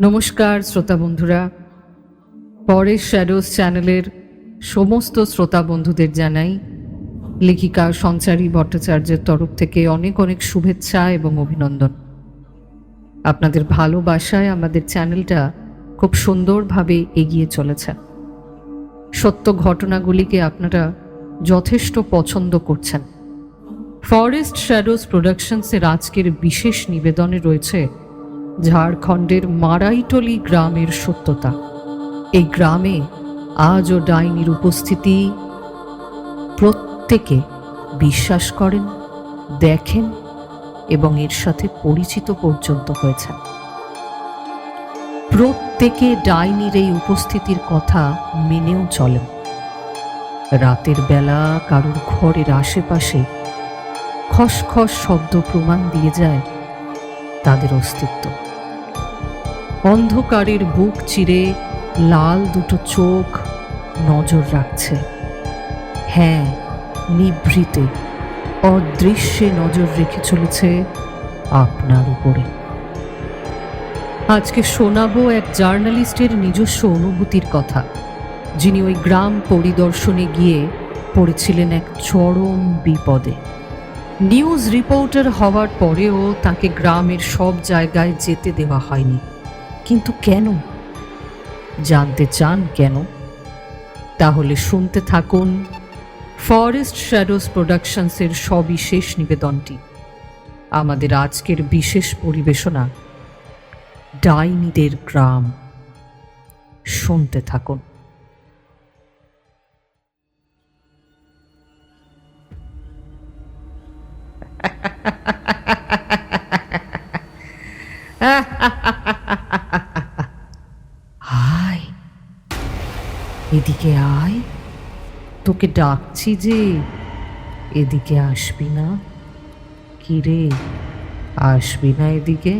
নমস্কার শ্রোতা বন্ধুরা, ফরেস্ট শ্যাডোজ চ্যানেলের সমস্ত শ্রোতা বন্ধুদের জানাই লেখিকা সঞ্চারী ভট্টাচার্যের তরফ থেকে অনেক অনেক শুভেচ্ছা এবং অভিনন্দন। আপনাদের ভালোবাসায় আমাদের চ্যানেলটা খুব সুন্দরভাবে এগিয়ে চলেছে। সত্য ঘটনাগুলিকে আপনারা যথেষ্ট পছন্দ করছেন। ফরেস্ট শ্যাডোজ প্রোডাকশনসের আজকের বিশেষ নিবেদনে রয়েছে ঝাড়খণ্ডের মারাইটলি গ্রামের সত্যতা। এই গ্রামে আজও ডাইনির উপস্থিতি প্রত্যেকে বিশ্বাস করেন, দেখেন এবং এর সাথে পরিচিত পর্যন্ত হয়েছেন। প্রত্যেকে ডাইনির এই উপস্থিতির কথা মেনেও চলেন। রাতের বেলা কারোর ঘরের আশেপাশে খসখস শব্দ প্রমাণ দিয়ে যায় তাদের অস্তিত্ব। অন্ধকারের বুক চিরে লাল দুটো চোখ নজর রাখছে। হ্যাঁ, নিভৃতে অদৃশ্যে নজর রেখে চলেছে আপনার উপরে। আজকে শোনাবো এক জার্নালিস্টের নিজস্ব অনুভূতির কথা, যিনি ওই গ্রাম পরিদর্শনে গিয়ে পড়েছিলেন এক চরম বিপদে। নিউজ রিপোর্টার হওয়ার পরেও তাকে গ্রামের সব জায়গায় যেতে দেওয়া হয়নি। কিন্তু কেন? জানতে চান কেন? তাহলে শুনতে থাকুন ফরেস্ট শ্যাডোজ প্রোডাকশনসের সবিশেষ নিবেদনটি। আমাদের আজকের বিশেষ পরিবেশনা ডাইনিদের গ্রাম। শুনতে থাকুন। আয়, এদিকে আয়, তোকে ডাকছি যে, এদিকে আসবি না? কি রে, আসবি না এদিকে?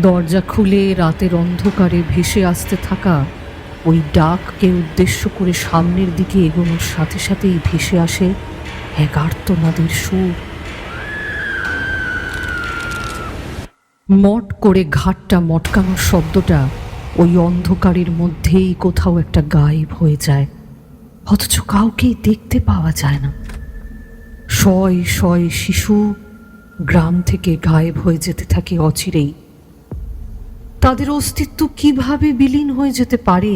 দরজা খুলে রাতের অন্ধকারে ভেসে আসতে থাকা ওই ডাককে উদ্দেশ্য করে সামনের দিকে এগোনোর সাথে সাথেই ভেসে আসে এক আর্তনাদের সুর। মট করে ঘাটটা মটকানোর শব্দটা ওই অন্ধকারের মধ্যেই কোথাও একটা গায়েব হয়ে যায়, অথচ কাউকেই দেখতে পাওয়া যায় না। শয় শয় শিশু গ্রাম থেকে গায়েব হয়ে যেতে থাকে অচিরেই। তাদের অস্তিত্ব কিভাবে বিলীন হয়ে যেতে পারে?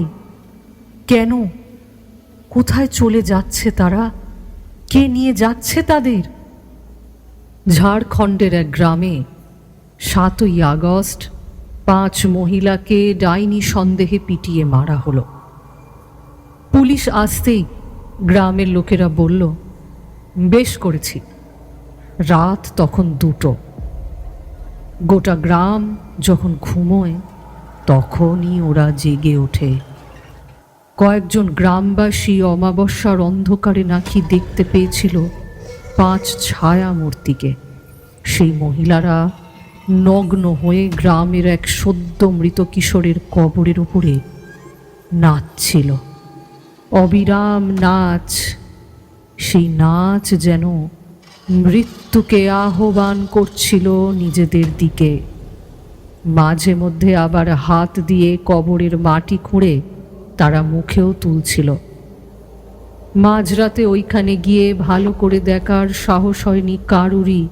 কেন? কোথায় চলে যাচ্ছে তারা? কে নিয়ে যাচ্ছে তাদের? ঝাড়খণ্ডের এক গ্রামে 7ই আগস্ট 5 মহিলাকে ডাইনি সন্দেহে পিটিয়ে মারা হলো। পুলিশ আসতেই গ্রামের লোকেরা বলল, বেশ করেছি। রাত তখন 2টো। গোটা গ্রাম যখন ঘুমোয় তখনই ওরা জেগে ওঠে। কয়েকজন গ্রামবাসী অমাবস্যার অন্ধকারে নাকি দেখতে পেয়েছিল 5 ছায়া মূর্তিকে। সেই মহিলারা নগ্ন হয়ে গ্রামের এক সদ্য মৃত কিশোরের কবরের উপরে নাচছিল। অবিরাম নাচ। সেই নাচ যেন মৃত্যুকে আহ্বান করছিল নিজেদের দিকে। মাঝে মধ্যে আবার হাত দিয়ে কবরের মাটি খুঁড়ে তারা মুখেও তুলছিল। মাঝরাতে ওইখানে গিয়ে ভালো করে দেখার সাহস হয়নি কারুরই,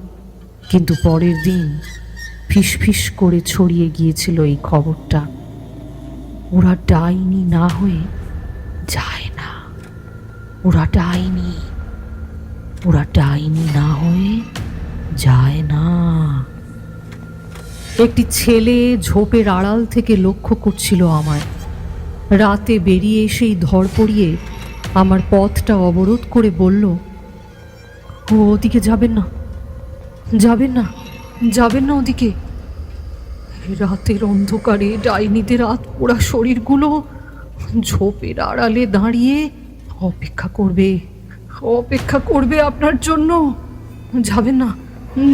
কিন্তু পরের দিন ফিসফিস করে ছড়িয়ে গিয়েছিল এই খবরটা। ওরা ডাইনি না হয়ে যায় না। ওরা ডাইনি না হয়ে যায় না। একটি ছেলে ঝোপের আড়াল থেকে লক্ষ্য করছিল আমায়। রাতে বেরিয়ে এসেই ধরপড়িয়ে আমার পথটা অবরোধ করে বলল, ও ওদিকে যাবেন না, যাবেন না, যাবেন না ওদিকে। রাতের অন্ধকারে ডাইনিদের আধপোড়া শরীরগুলো ঝোপের আড়ালে দাঁড়িয়ে অপেক্ষা করবে আপনার জন্য। যাবেন না,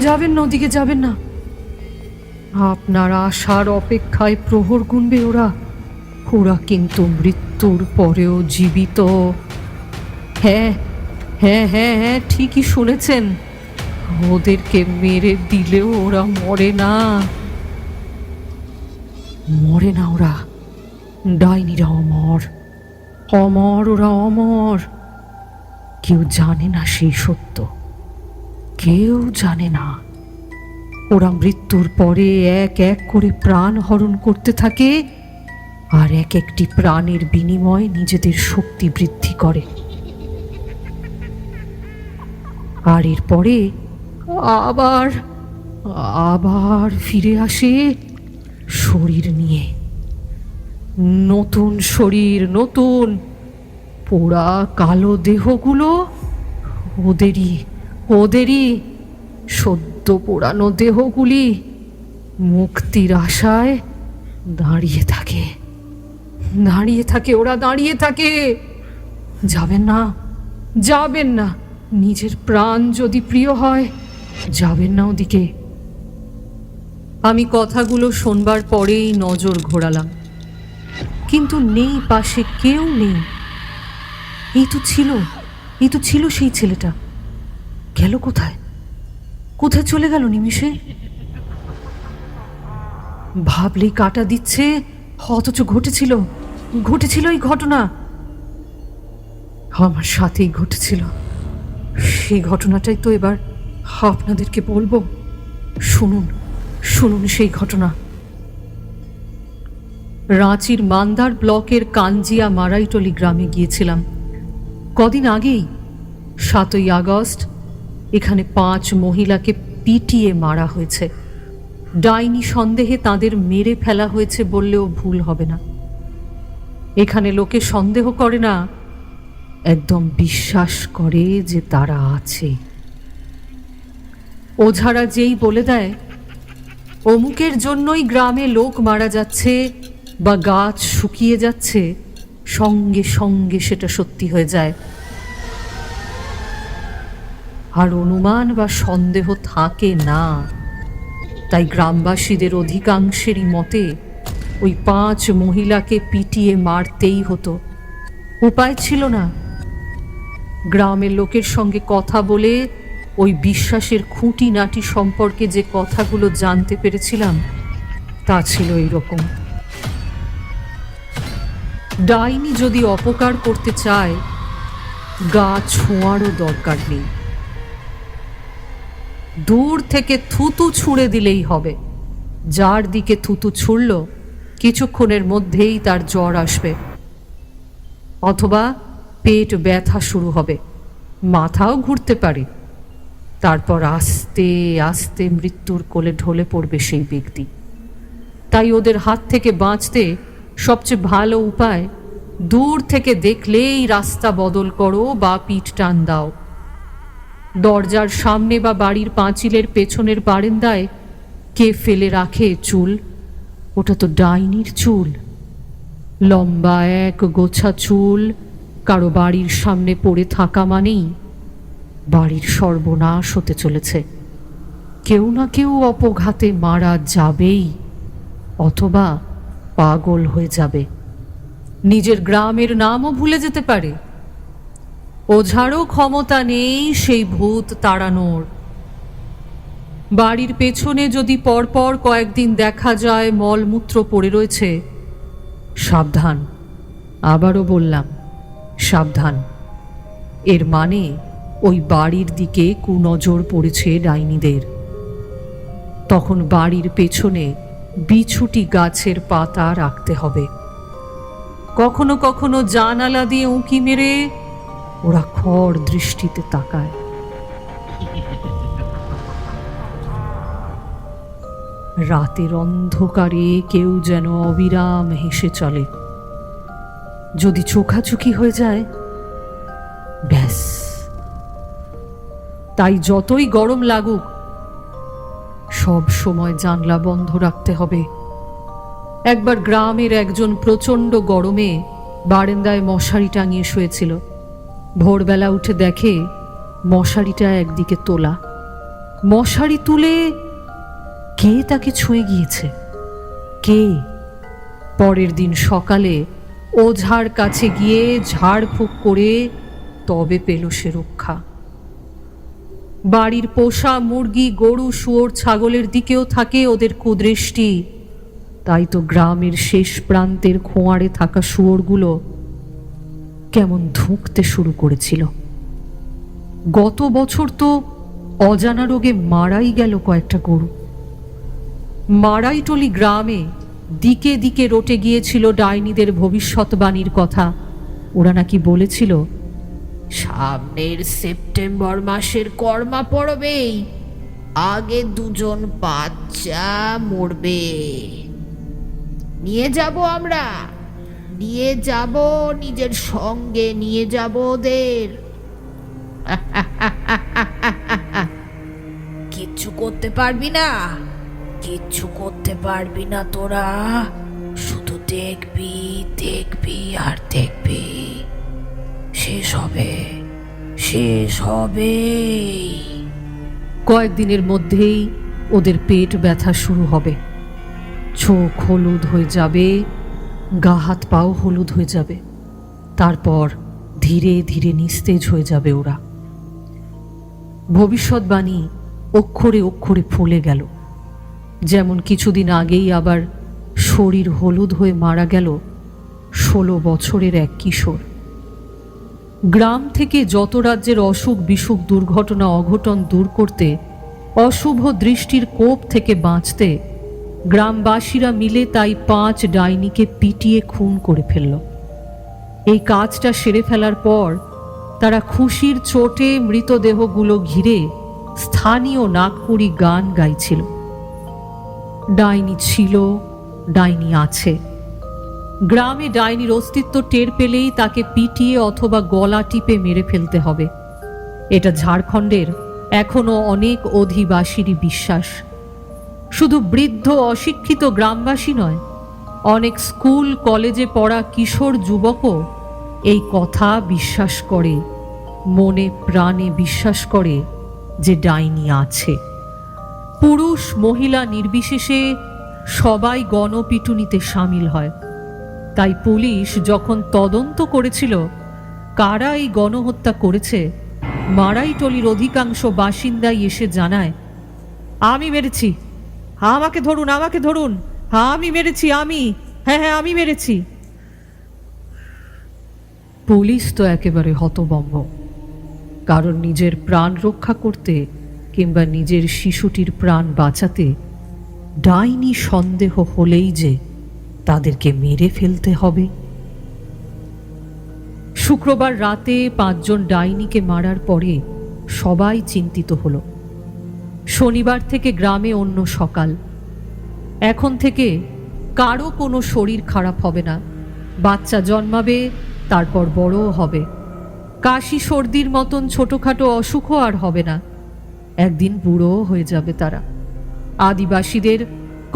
যাবেন না ওদিকে, যাবেন না। আপনার আশার অপেক্ষায় প্রহর গুনবে ওরা। ওরা কিন্তু মৃত্যুর পরেও জীবিত। হ্যাঁ, হ্যাঁ হ্যাঁ হ্যাঁ, ঠিকই শুনেছেন, ওদেরকে মেরে দিলেও ওরা মরে না। মরে না ওরা, ডাইনিরা অমর, অমর, ওরা অমর। কেউ জানে না সেই সত্য, কেউ জানে না। ওরা মৃত্যুর পরে এক এক করে প্রাণ হরণ করতে থাকে, আর এক একটি প্রাণের বিনিময়ে নিজেদের শক্তি বৃদ্ধি করে। আর এরপরে আবার আবার ফিরে আসে শরীর নিয়ে, নতুন শরীর, নতুন পোড়া কালো দেহগুলো ওদেরই ওদেরই সদ্য পোড়ানো দেহগুলি মুক্তির আশায় দাঁড়িয়ে থাকে, দাঁড়িয়ে থাকে, ওরা দাঁড়িয়ে থাকে। যাবেন না, যাবেন না, নিজের প্রাণ যদি প্রিয় হয় যাবেন না ওদিকে। আমি কথাগুলো শোনবার পরেই নজর ঘোরালাম, কিন্তু নেই, পাশে কেউ নেই। এই তো ছিল সেই ছেলেটা, গেল কোথায়? কোথায় চলে গেল নিমিষে? ভাবলেই কাটা দিচ্ছে, অথচ ঘটেছিল এই ঘটনা আমার সাথেই ঘটেছিল। সেই ঘটনাটাই তো এবার আপনাদেরকে বলবো। শুনুন শুনুন সেই ঘটনা। রাঁচির মান্দার ব্লকের কাঞ্জিয়া মারাইটলি গ্রামে গিয়েছিলাম কদিন আগেই। 7ই আগস্ট এখানে 5 মহিলাকে পিটিয়ে মারা হয়েছে। ডাইনি সন্দেহে তাদের মেরে ফেলা হয়েছে বললেও ভুল হবে না। এখানে লোকে সন্দেহ করে না, একদম বিশ্বাস করে যে তারা আছে। ওঝারা যেই বলে দেয় অমুকের জন্যই গ্রামে লোক মারা যাচ্ছে বা গাছ শুকিয়ে যাচ্ছে, সঙ্গে সঙ্গে সেটা সত্যি হয়ে যায়। আর অনুমান বা সন্দেহ থাকে না। তাই গ্রামবাসীদের অধিকাংশেরই মতে ওই 5 মহিলাকে পিটিয়ে মারতেই হতো, উপায় ছিল না। গ্রামের লোকের সঙ্গে কথা বলে ওই বিশ্বাসের খুঁটিনাটি সম্পর্কে যে কথাগুলো জানতে পেরেছিলাম তা ছিল এইরকম। ডাইনি যদি অপকার করতে চায়, গা ছোঁয়ারও দরকার নেই, দূর থেকে থুতু ছুঁড়ে দিলেই হবে। যার দিকে থুতু ছুঁড়ল কিছুক্ষণের মধ্যেই তার জ্বর আসবে, অথবা পেট ব্যথা শুরু হবে, মাথাও ঘুরতে পারে। তারপর আস্তে আস্তে মৃত্যুর কোলে ঢলে পড়বে সেই ব্যক্তি। তাই ওদের হাত থেকে বাঁচতে সবচেয়ে ভালো উপায়, দূর থেকে দেখলেই রাস্তা বদল করো বা পিঠ টান দাও। দরজার সামনে বা বাড়ির পাঁচিলের পেছনের বারান্দায় কে ফেলে রাখে চুল, ওটা তো ডাইনির চুল। লম্বা এক গোছা চুল কারো বাড়ির সামনে পড়ে থাকা মানেই বাড়ির সর্বনাশ হতে চলেছে। কেউ না কেউ অপঘাতে মারা যাবেই, অথবা পাগল হয়ে যাবে, নিজের গ্রামের নামও ভুলে যেতে পারে। ওঝারও ক্ষমতা নেই সেই ভূত তাড়ানোর। বাড়ির পেছনে যদি পরপর কয়েকদিন দেখা যায় মলমূত্র পড়ে রয়েছে, সাবধান। আবারও বললাম, সাবধান। এর মানে ওই বাড়ির দিকে কুনজর পড়েছে ডাইনিদের। তখন বাড়ির পেছনে বিছুটি গাছের পাতা রাখতে হবে। কখনো কখনো জানালা দিয়ে উঁকি মেরে ওরা খড় দৃষ্টিতে তাকায়। রাতের অন্ধকারে কেউ যেন অবিরাম হেসে চলে। যদি চোখাচোখি হয়ে যায়, ব্যাস। তাই যতই গরম লাগুক, সব সময় জানলা বন্ধ রাখতে হবে। একবার গ্রামের একজন প্রচণ্ড গরমে বারান্দায় মশারি টাঙিয়ে শুয়েছিল। ভোরবেলা উঠে দেখে মশারিটা একদিকে তোলা। মশারি তুলে কে তাকে ছুঁয়ে গিয়েছে, কে? পরের দিন সকালে ওঝার কাছে গিয়ে ঝাড়ফুঁক করে তবে পেল সে রক্ষা। বাড়ির পোষা মুরগি, গরু, শুয়োর, ছাগলের দিকেও থাকে ওদের কুদৃষ্টি। তাই তো গ্রামের শেষ প্রান্তের খোঁয়াড়ে থাকা শুয়োরগুলো কেমন ধুঁকতে শুরু করেছিল। গত বছর তো অজানা রোগে মারাই গেল কয়েকটা গরু। মারাইটলি গ্রামে দিকে দিকে রটে গিয়েছিল ডাইনিদের ভবিষ্যৎবাণীর কথা। ওরা নাকি বলেছিল, সামনের সেপ্টেম্বর মাসের কর্মা পড়বেই আগে দুজন বাচ্চা মরবে। নিয়ে যাব আমরা, নিয়ে যাব, নিজের সঙ্গে নিয়ে যাব ওদের। কিচ্ছু করতে পারবি না, কিচ্ছু করতে পারবি না তোরা, শুধু দেখবি দেখবি আর দেখবি। শেষ হবে, শেষ হবে। কয়েকদিনের মধ্যেই ওদের পেট ব্যথা শুরু হবে, চোখ হলুদ হয়ে যাবে, গা হাত পাও হলুদ হয়ে যাবে, তারপর ধীরে ধীরে নিস্তেজ হয়ে যাবে ওরা। ভবিষ্যৎবাণী অক্ষরে অক্ষরে ফলে গেল। যেমন কিছুদিন আগেই আবার শরীর হলুদ হয়ে মারা গেল 16 বছরের এক কিশোর। গ্রাম থেকে যত রাজ্যের অসুখ বিসুখ, দুর্ঘটনা অঘটন দূর করতে, অশুভ দৃষ্টির কোপ থেকে বাঁচতে গ্রামবাসীরা মিলে তাই 5 ডাইনিকে পিটিয়ে খুন করে ফেলল। এই কাজটা সেরে ফেলার পর তারা খুশির চোটে মৃতদেহগুলো ঘিরে স্থানীয় নাগপুরি গান গাইছিল। ডাইনি ছিল, ডাইনি আছে। গ্রামে ডাইনির অস্তিত্ব টের পেলেই তাকে পিটিয়ে অথবা গলা টিপে মেরে ফেলতে হবে। এটা ঝাড়খণ্ডের এখনো অনেক অধিবাসীরই বিশ্বাস। শুধু বৃদ্ধ অশিক্ষিত গ্রামবাসী নয়, অনেক স্কুল কলেজে পড়া কিশোর যুবকও এই কথা বিশ্বাস করে, মনে প্রাণে বিশ্বাস করে যে ডাইনি আছে। পুরুষ মহিলা নির্বিশেষে সবাই গণপিটুনিতে সামিল হয়। তাই পুলিশ যখন তদন্ত করেছিল কারা এই গণহত্যা করেছে, মারাইটলির অধিকাংশ বাসিন্দাই এসে জানায়, আমি মেরেছি, আমাকে ধরুন, আমাকে ধরুন, আমি মেরেছি, হ্যাঁ আমি মেরেছি। পুলিশ তো একেবারে হতভম্ব, কারণ নিজের প্রাণ রক্ষা করতে কিংবা নিজের শিশুটির প্রাণ বাঁচাতে ডাইনি সন্দেহ হলেই যে তাদেরকে মেরে ফেলতে হবে। শুক্রবার রাতে 5 জন ডাইনিকে মারার পরে সবাই চিন্তিত হলো। শনিবার থেকে গ্রামে অন্য সকাল। এখন থেকে কারো কোনো শরীর খারাপ হবে না, বাচ্চা জন্মাবে, তারপর বড়ও হবে। কাশি সর্দির মতন ছোটখাটো অসুখও আর হবে না, একদিন বুড়োও হয়ে যাবে তারা। আদিবাসীদের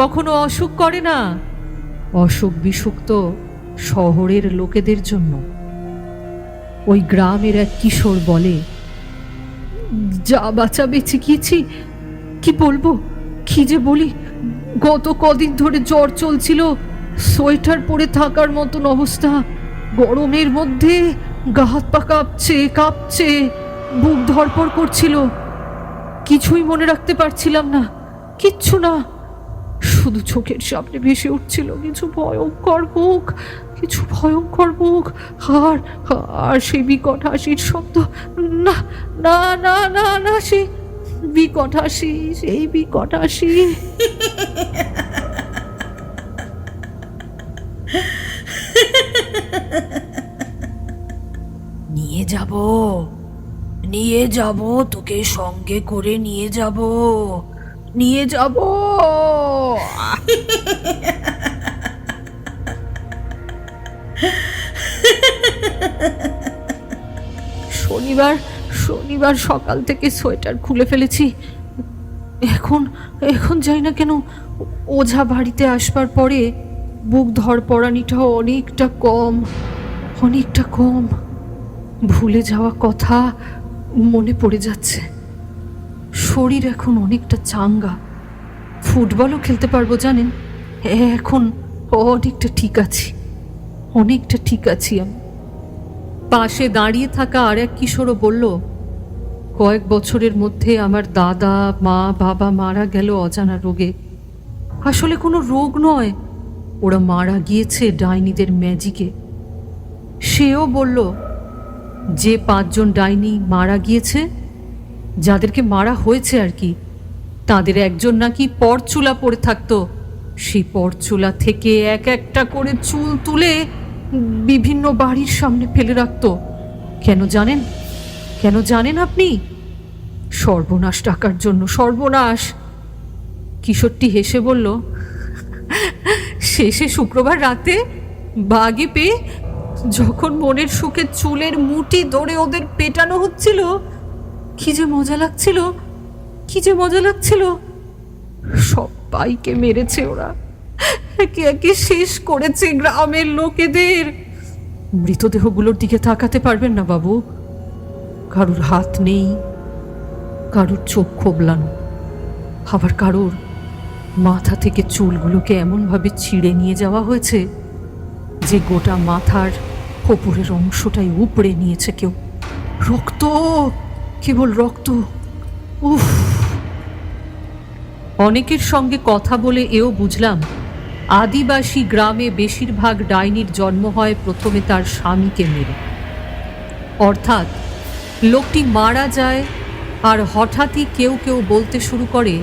কখনো অসুখ করে না, অসুখ বিসুখ তো শহরের লোকেদের জন্য। ওই গ্রামের এক কিশোর বলে, যা বাচ্চা বেঁচে গিয়েছি, কি বলবো, কি যে বলি। গত কদিন ধরে জ্বর চলছিল, সোয়েটার পরে থাকার মতন অবস্থা। গরমের মধ্যে গা হাত পা কাঁপছে, বুক ধড়ফড় করছিল। কিছুই মনে রাখতে পারছিলাম না, কিচ্ছু না। শুধু চোখের সামনে ভেসে উঠছিল কিছু ভয়ঙ্কর মুখ, আর সেই বিকট হাসির শব্দ। না না না না না, সেই বিকট হাসি। নিয়ে যাব, তোকে সঙ্গে করে নিয়ে যাব। শনিবার সকাল থেকে সোয়েটার খুলে ফেলেছি। এখন যাই না কেন, ওঝা বাড়িতে আসবার পরে বুক ধড়পড়ানিটাও অনেকটা কম। ভুলে যাওয়া কথা মনে পড়ে যাচ্ছে। শরীর এখন অনেকটা চাঙ্গা, ফুটবলও খেলতে পারবো জানেন। এখন অনেকটা ঠিক আছি আমি। পাশে দাঁড়িয়ে থাকা আর এক কিশোরও বলল, কয়েক বছরের মধ্যে আমার দাদা মা বাবা মারা গেল অজানা রোগে। আসলে কোনো রোগ নয়, ওরা মারা গিয়েছে ডাইনিদের ম্যাজিকে। সেও বলল, যে 5 জন ডাইনি মারা গিয়েছে, যাদেরকে মারা হয়েছে আর কি, তাদের একজন নাকি পরচুলা পড়ে থাকতো। সেই পরচুলা থেকে এক একটা করে চুল তুলে বিভিন্ন বাড়ির সামনে ফেলে রাখতো। কেন জানেন? কেন জানেন আপনি? সর্বনাশ ডাকার জন্য, সর্বনাশ। কিশোরটি হেসে বলল, শেষে শুক্রবার রাতে বাগে পেয়ে যখন মনের সুখে চুলের মুঠি ধরে ওদের পেটানো হচ্ছিল, কি যে মজা লাগছিল, কি যে মজা লাগছিল। সবাইকে মেরেছে ওরা, একে একে শেষ করেছে গ্রামের লোকেদের। মৃতদেহগুলোর দিকে তাকাতে পারবেন না বাবু। কারুর হাত নেই, কারুর চোখ খোবলানো, আবার কারুর মাথা থেকে চুলগুলোকে এমনভাবে ছিঁড়ে নিয়ে যাওয়া হয়েছে যে গোটা মাথার ওপরের অংশটাই উপড়ে নিয়েছে কেউ। রক্ত, কেবল রক্ত। উফ। অনেকের সঙ্গে কথা বলে এও বুঝলাম, আদিবাসী গ্রামে বেশিরভাগ ডাইনির জন্ম হয় প্রথমে তার স্বামীকে মেরে। অর্থাৎ লোকটি মারা যায় আর হঠাৎই কেউ কেউ বলতে শুরু করে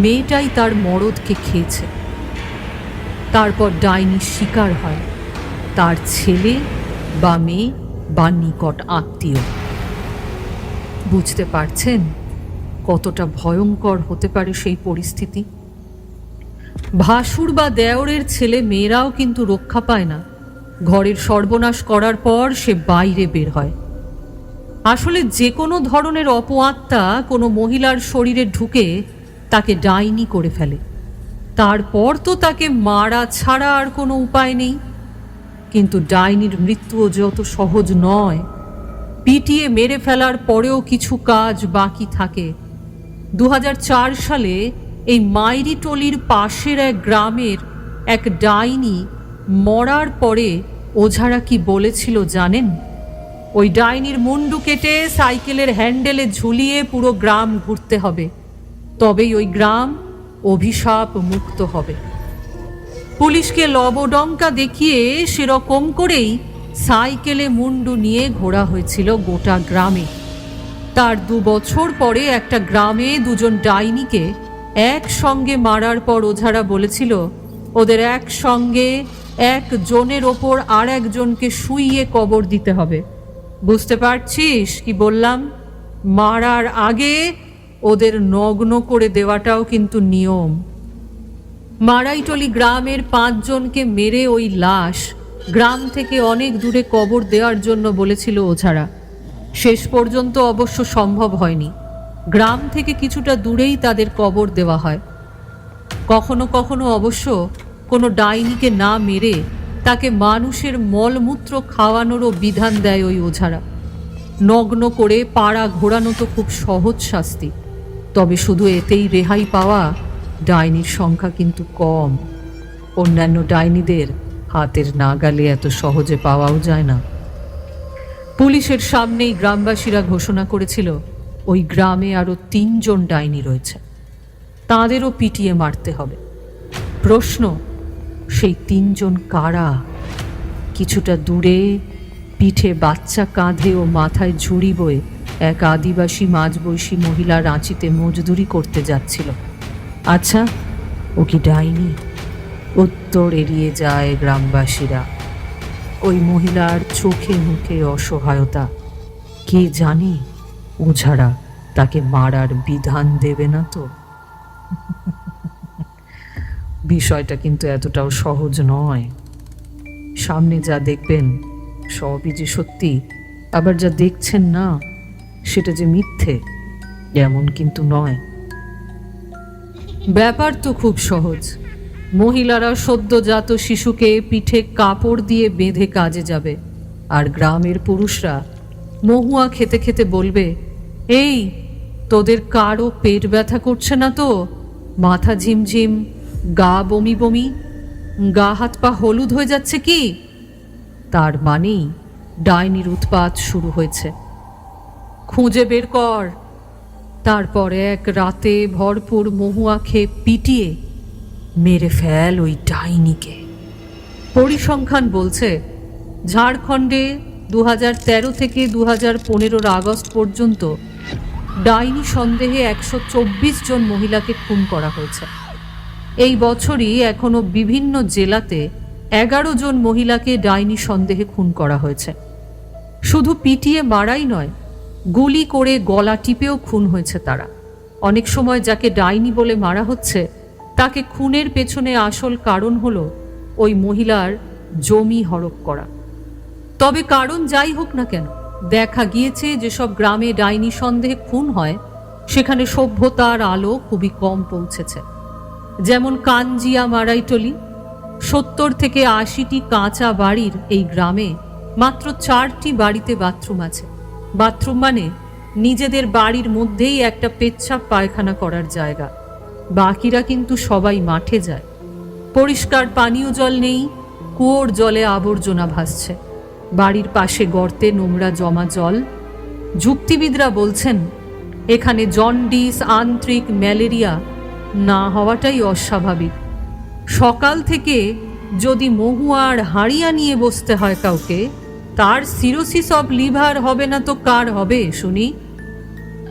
মেয়েটাই তার মরদকে খেয়েছে। তারপর ডাইনির শিকার হয় তার ছেলে বা মেয়ে বা নিকট আত্মীয়। বুঝতে পারছেন কতটা ভয়ঙ্কর হতে পারে সেই পরিস্থিতি? ভাসুর বা দেওরের ছেলে মেয়েরাও কিন্তু রক্ষা পায় না। ঘরের সর্বনাশ করার পর সে বাইরে বের হয়। আসলে যে কোনো ধরনের অপআত্মা কোনো মহিলার শরীরে ঢুকে তাকে ডাইনি করে ফেলে। তারপর তো তাকে মারা ছাড়া আর কোনো উপায় নেই। কিন্তু ডাইনির মৃত্যুও যত সহজ নয়। পিটিয়ে মেরে ফেলার পরেও কিছু কাজ বাকি থাকে। 2004 সালে এই মাইরিটলির পাশের এক গ্রামের এক ডাইনি মরার পরে ওঝারা কি বলেছিল জানেন? ওই ডাইনির মুন্ডু কেটে সাইকেলের হ্যান্ডেলে ঝুলিয়ে পুরো গ্রাম ঘুরতে হবে, তবেই ওই গ্রাম অভিশাপ মুক্ত হবে। পুলিশকে লবডঙ্কা দেখিয়ে সেরকম করেই সাইকেলে মুন্ডু নিয়ে ঘোরা হয়েছিল গোটা গ্রামে। তার 2 বছর পরে একটা গ্রামে 2 জন ডাইনিকে একসঙ্গে মারার পর ওঝারা বলেছিল ওদের একসঙ্গে একজনের ওপর আর একজনকে শুইয়ে কবর দিতে হবে। বুঝতে পারছিস কি বললাম? মারার আগে ওদের নগ্ন করে দেওয়াটাও কিন্তু নিয়ম। মারাইটলি গ্রামের 5 জনকে মেরে ওই লাশ গ্রাম থেকে অনেক দূরে কবর দেওয়ার জন্য বলেছিল ওঝারা। শেষ পর্যন্ত অবশ্য সম্ভব হয়নি। গ্রাম থেকে কিছুটা দূরেই তাদের কবর দেওয়া হয়। কখনো কখনো অবশ্য কোনো ডাইনিকে না মেরে তাকে মানুষের মলমূত্র খাওয়ানোরও বিধান দেয় ওই ওঝারা। নগ্ন করে পাড়া ঘোরানো তো খুব সহজ শাস্তি, তবে শুধু এতেই রেহাই পাওয়া ডাইনির সংখ্যা কিন্তু কম। অন্যান্য ডাইনিদের হাতের নাগালে এত সহজে পাওয়াও যায় না। পুলিশের সামনেই গ্রামবাসীরা ঘোষণা করেছিল ওই গ্রামে আরো 3 জন ডাইনি রয়েছে, তাদেরও পিটিয়ে মারতে হবে। প্রশ্ন, সেই 3 জন কারা? কিছুটা দূরে পিঠে বাচ্চা কাঁধে ও মাথায় ঝুড়ি বয়ে এক আদিবাসী মাঝবয়সী মহিলা রাঁচিতে মজদুরি করতে যাচ্ছিল। আচ্ছা, ও কি ডাইনি? উত্তর এড়িয়ে যায় গ্রামবাসীরা। ওই মহিলার চোখে মুখে অসহায়তা। কে জানে ওঝারা তাকে মারার বিধান দেবে না তো? বিষয়টা কিন্তু এতটাও সহজ নয়। সামনে যা দেখবেন সবই যে সত্যি, আবার যা দেখছেন না সেটা যে মিথ্যে এমন কিন্তু নয়। ব্যাপার তো খুব সহজ। মহিলারা সদ্যজাত শিশুকে পিঠে কাপড় দিয়ে বেঁধে কাজে যাবে, আর গ্রামের পুরুষরা মহুয়া খেতে খেতে বলবে, এই তোদের কারও পেট ব্যথা করছে না তো? মাথা ঝিমঝিম, গা বমি বমি, গা হাত পা হলুদ হয়ে যাচ্ছে কি? তার মানেই ডাইনির উৎপাত শুরু হয়েছে। খুঁজে বের কর। তারপর এক রাতে ভরপুর মহুয়া খেয়ে পিটিয়ে মেরে ফেল ওই ডাইনিকে। পরিসংখ্যান বলছে ঝাড়খণ্ডে 2013 থেকে 2015 আগস্ট পর্যন্ত ডাইনি সন্দেহে 124 জন মহিলাকে খুন করা হয়েছে। এই বছরই এখনো বিভিন্ন জেলাতে 11 জন মহিলাকে ডাইনি সন্দেহে খুন করা হয়েছে। শুধু পিটিয়ে মারাই নয়, গুলি করে গলা টিপেও খুন হয়েছে তারা। অনেক সময় যাকে ডাইনি বলে মারা হচ্ছে তাকে খুনের পেছনে আসল কারণ হলো ওই মহিলার জমি হড়প করা। তবে কারণ যাই হোক না কেন, দেখা গিয়েছে যেসব গ্রামে ডাইনি সন্দেহে খুন হয় সেখানে সভ্যতার আলো খুবই কম পৌঁছেছে। যেমন কাঞ্জিয়া মারাইটলি, 70 থেকে 80টি কাঁচা বাড়ির এই গ্রামে মাত্র 4টি বাড়িতে বাথরুম আছে। বাথরুম মানে নিজেদের বাড়ির মধ্যেই একটা পেচ্ছাপ পায়খানা করার জায়গা। বাকিরা কিন্তু সবাই মাঠে যায়। পরিষ্কার পানীয় জল নেই, কুয়োর জলে আবর্জনা ভাসছে, বাড়ির পাশে গর্তে নোংরা জমা জল। যুক্তিবিদরা বলছেন এখানে জন্ডিস, আন্ত্রিক, ম্যালেরিয়া না হওয়াটাই অস্বাভাবিক। সকাল থেকে যদি মহুয়ার হাঁড়িয়া নিয়ে বসতে হয় কাউকে, তার সিরোসিস অব লিভার হবে না তো কার হবে শুনি?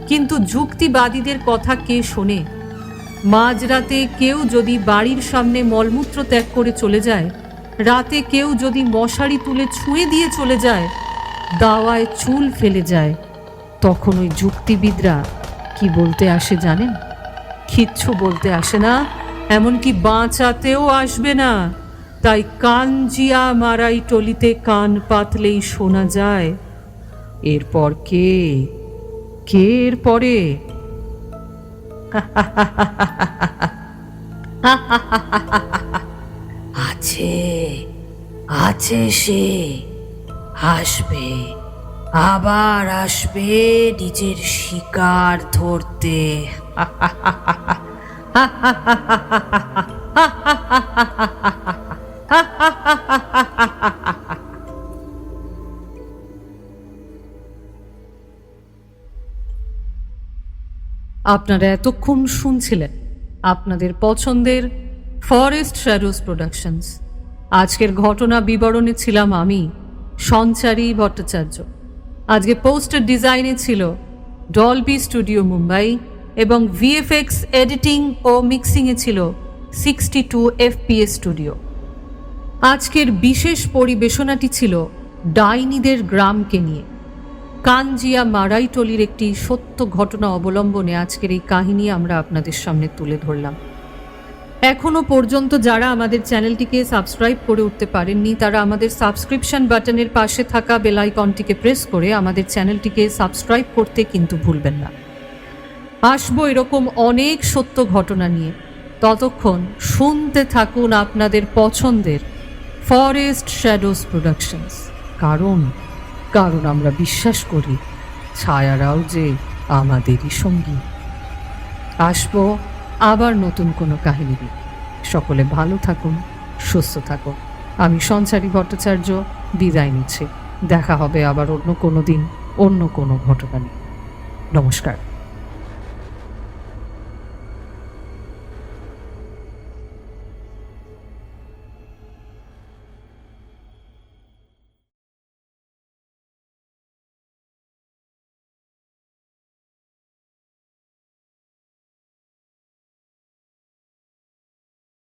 কিন্তু যুক্তিবাদীদের কথা কে শোনে? মাঝরাতে কেউ যদি বাড়ির সামনে মলমূত্র ত্যাগ করে চলে যায়, রাতে কেউ যদি মশারি তুলে ছুঁয়ে দিয়ে চলে যায়, দাওয়ায় চুল ফেলে যায়, তখন ওই যুক্তিবিদরা কি বলতে আসে জানেন? কিচ্ছু বলতে আসে না, এমনকি বাঁচাতেও আসবে না। তাই কাঞ্জিয়া মারাইটলিতে কান পাতলেই শোনা যায়, এরপর কে কে এরপরে? আছে আছে সে, আসবে, আবার আসবে নিজের শিকার ধরতে। আপনারা এতক্ষণ শুনছিলেন আপনাদের পছন্দের ফরেস্ট শ্যাডোজ প্রোডাকশনস। আজকের ঘটনা বিবরণে ছিলাম আমি, সঞ্চারী ভট্টাচার্য। আজকে পোস্টার ডিজাইনে ছিল ডলবি স্টুডিও মুম্বাই এবং ভিএফএক্স এডিটিং ও মিক্সিংয়ে ছিল 62 FPS স্টুডিও। আজকের বিশেষ পরিবেশনাটি ছিল ডাইনিদের গ্রামকে নিয়ে। কাঞ্জিয়া মারাইটলির একটি সত্য ঘটনা অবলম্বনে আজকের এই কাহিনী আমরা আপনাদের সামনে তুলে ধরলাম। এখনো পর্যন্ত যারা আমাদের চ্যানেলটিকে সাবস্ক্রাইব করে উঠতে পারেননি, তারা আমাদের সাবস্ক্রিপশন বাটনের পাশে থাকা বেল আইকনটিকে প্রেস করে আমাদের চ্যানেলটিকে সাবস্ক্রাইব করতে কিন্তু ভুলবেন না। আসবো এরকম অনেক সত্য ঘটনা নিয়ে। ততক্ষণ শুনতে থাকুন আপনাদের পছন্দের ফরেস্ট শ্যাডোজ প্রোডাকশনস। কারণ আমরা বিশ্বাস করি ছায়ারাও যে আমাদেরই সঙ্গী। আসবো আবার নতুন কোনো কাহিনী নিয়ে। সকলে ভালো থাকুন, সুস্থ থাকুন। আমি সঞ্চারী ভট্টাচার্য বিদায় নিচ্ছি। দেখা হবে আবার অন্য কোনো দিন, অন্য কোনো ঘটনা নিয়ে। নমস্কার।